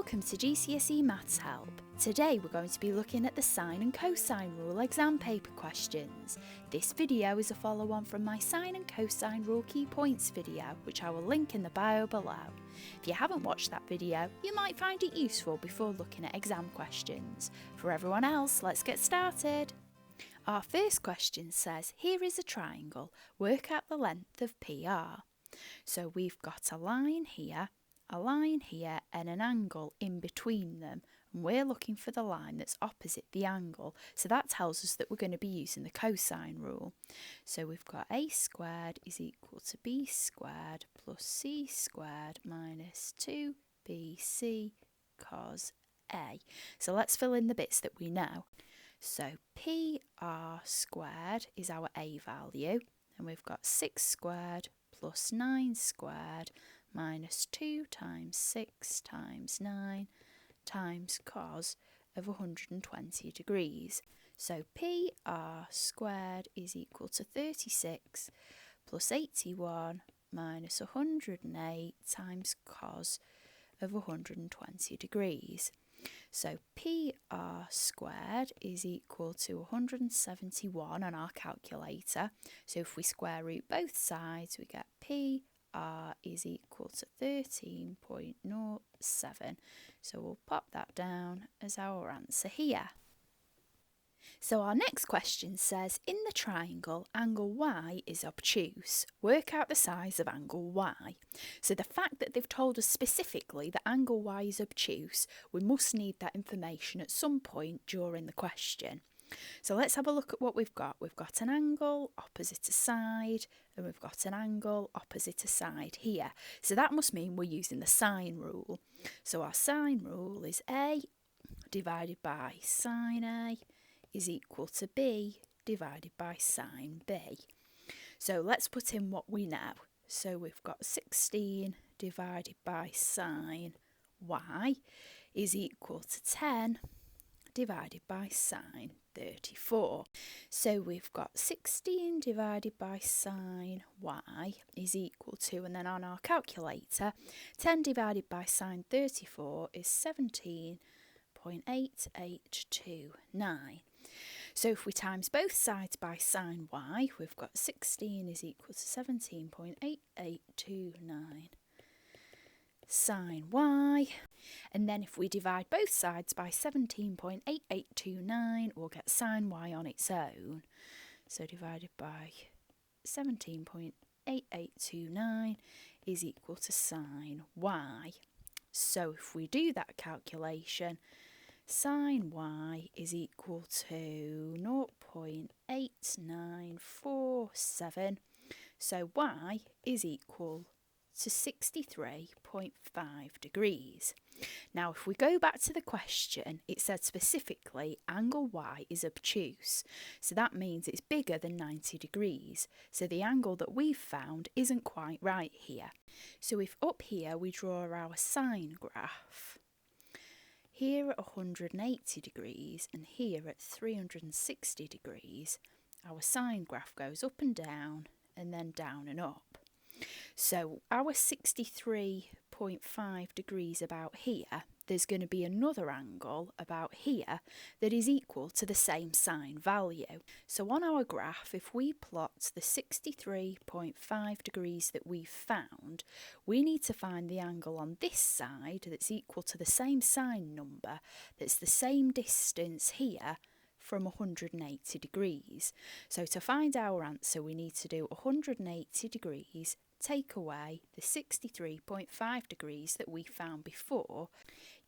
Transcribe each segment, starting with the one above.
Welcome to GCSE Maths Help. Today we're going to be looking at the sine and cosine rule exam paper questions. This video is a follow-on from my sine and cosine rule key points video, which I will link in the bio below. If you haven't watched that video, you might find it useful before looking at exam questions. For everyone else, let's get started. Our first question says, here is a triangle, work out the length of PR. So we've got a line here, and an angle in between them, and we're looking for the line that's opposite the angle, so that tells us that we're going to be using the cosine rule. So we've got a squared is equal to b squared plus c squared minus 2bc cos a. So let's fill in the bits that we know. So PR squared is our a value, and we've got 6 squared plus 9 squared minus 2 times 6 times 9 times cos of 120 degrees. So PR squared is equal to 36 plus 81 minus 108 times cos of 120 degrees. So PR squared is equal to 171 on our calculator. So if we square root both sides, we get PR is equal to 13.07. So we'll pop that down as our answer here. So our next question says, in the triangle, angle Y is obtuse. Work out the size of angle Y. So the fact that they've told us specifically that angle Y is obtuse, we must need that information at some point during the question. So let's have a look at what we've got. We've got an angle opposite a side, and we've got an angle opposite a side here. So that must mean we're using the sine rule. So our sine rule is A divided by sine A is equal to B divided by sine B. So let's put in what we know. So we've got 16 divided by sine Y is equal to 10 divided by sine 34. So we've got 16 divided by sine Y is equal to, and then on our calculator, 10 divided by sine 34 is 17.8829. So if we times both sides by sine Y, we've got 16 is equal to 17.8829 sine Y. And then if we divide both sides by 17.8829, we'll get sine Y on its own. So divided by 17.8829 is equal to sine Y. So if we do that calculation, sine Y is equal to 0.8947. So Y is equal to 63.5 degrees. Now if we go back to the question, it said specifically angle Y is obtuse, so that means it's bigger than 90 degrees, so the angle that we've found isn't quite right here. So if up here we draw our sine graph, here at 180 degrees and here at 360 degrees, our sine graph goes up and down then down and up. So our 63.5 degrees about here, there's going to be another angle about here that is equal to the same sine value. So on our graph, if we plot the 63.5 degrees that we've found, we need to find the angle on this side that's equal to the same sine number, that's the same distance here from 180 degrees. So to find our answer, we need to do 180 degrees, take away the 63.5 degrees that we found before,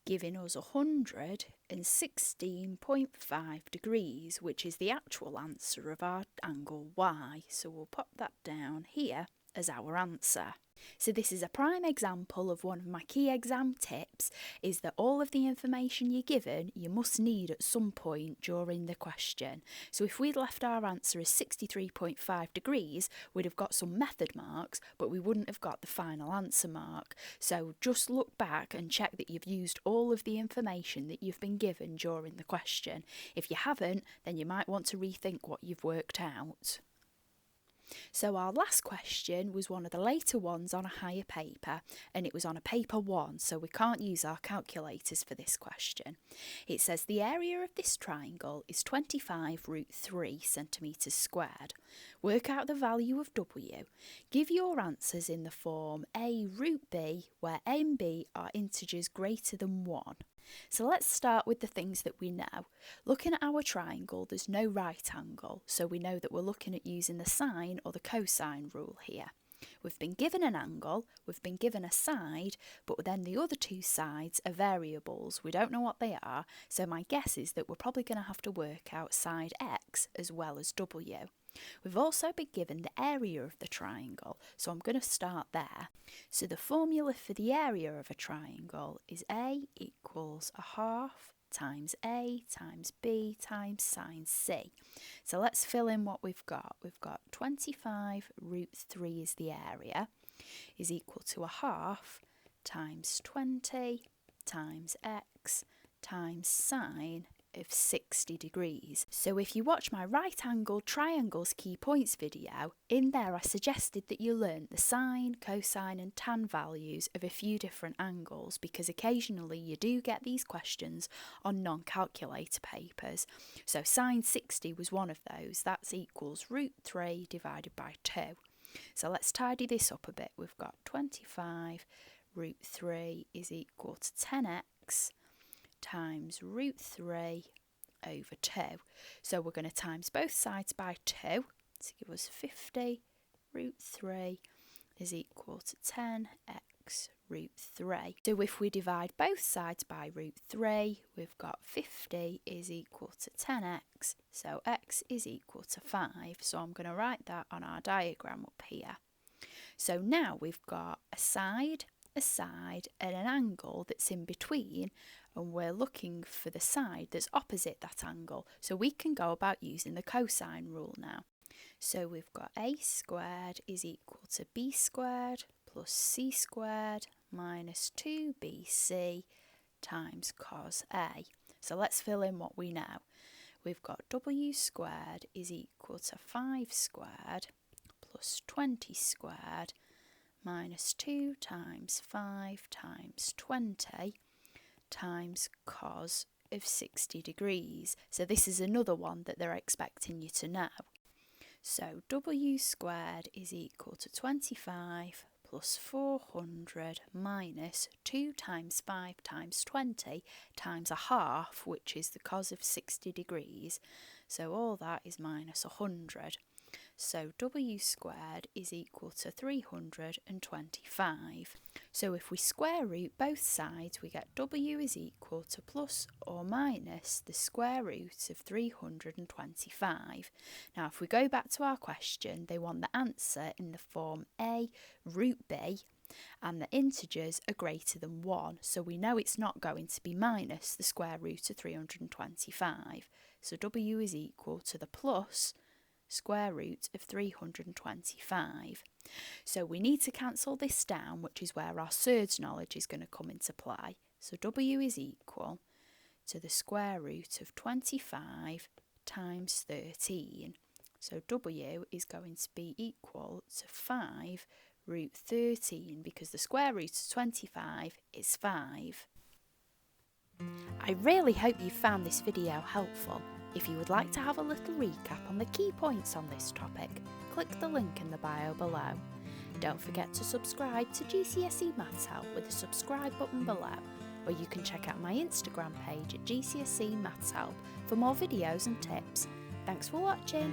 giving us 116.5 degrees, which is the actual answer of our angle Y. So we'll pop that down here as our answer. So this is a prime example of one of my key exam tips, is that all of the information you're given you must need at some point during the question. So if we'd left our answer as 63.5 degrees, we'd have got some method marks, but we wouldn't have got the final answer mark. So just look back and check that you've used all of the information that you've been given during the question. If you haven't, then you might want to rethink what you've worked out. So our last question was one of the later ones on a higher paper, and it was on a paper 1, so we can't use our calculators for this question. It says the area of this triangle is 25 root 3 centimetres squared. Work out the value of W. Give your answers in the form A root B, where A and B are integers greater than 1. So let's start with the things that we know. Looking at our triangle, there's no right angle, so we know that we're looking at using the sine or the cosine rule here. We've been given an angle, we've been given a side, but then the other two sides are variables. We don't know what they are, so my guess is that we're probably going to have to work out side x as well as W. We've also been given the area of the triangle, so I'm going to start there. So the formula for the area of a triangle is A equals a half times A times B times sine C. So let's fill in what we've got. We've got 25 root 3 is the area, is equal to a half times 20 times x times sine of 60 degrees. So if you watch my right angle triangles key points video, in there I suggested that you learn the sine, cosine and tan values of a few different angles, because occasionally you do get these questions on non-calculator papers. So sine 60 was one of those. That's equals root 3 divided by 2. So let's tidy this up a bit. We've got 25 root 3 is equal to 10x times root 3 over 2. So we're going to times both sides by 2 to give us 50 root 3 is equal to 10x root 3. So if we divide both sides by root 3, we've got 50 is equal to 10x, so x is equal to 5. So I'm going to write that on our diagram up here. So now we've got a side, and an angle that's in between, and we're looking for the side that's opposite that angle. So we can go about using the cosine rule now. So we've got a squared is equal to b squared plus c squared minus 2bc times cos A. So let's fill in what we know. We've got w squared is equal to 5 squared plus 20 squared minus 2 times 5 times 20 times cos of 60 degrees. So this is another one that they're expecting you to know. So w squared is equal to 25 plus 400 minus 2 times 5 times 20 times a half, which is the cos of 60 degrees. So all that is minus 100. So w squared is equal to 325. So if we square root both sides, we get w is equal to plus or minus the square root of 325. Now if we go back to our question, they want the answer in the form a root b, and the integers are greater than 1, so we know it's not going to be minus the square root of 325. So w is equal to the plus square root of 325. So we need to cancel this down, which is where our surds knowledge is going to come into play. So w is equal to the square root of 25 times 13. So w is going to be equal to 5 root 13, because the square root of 25 is 5. I really hope you found this video helpful. If you would like to have a little recap on the key points on this topic, click the link in the bio below. Don't forget to subscribe to GCSE Maths Help with the subscribe button below, or you can check out my Instagram page at GCSE Maths Help for more videos and tips. Thanks for watching.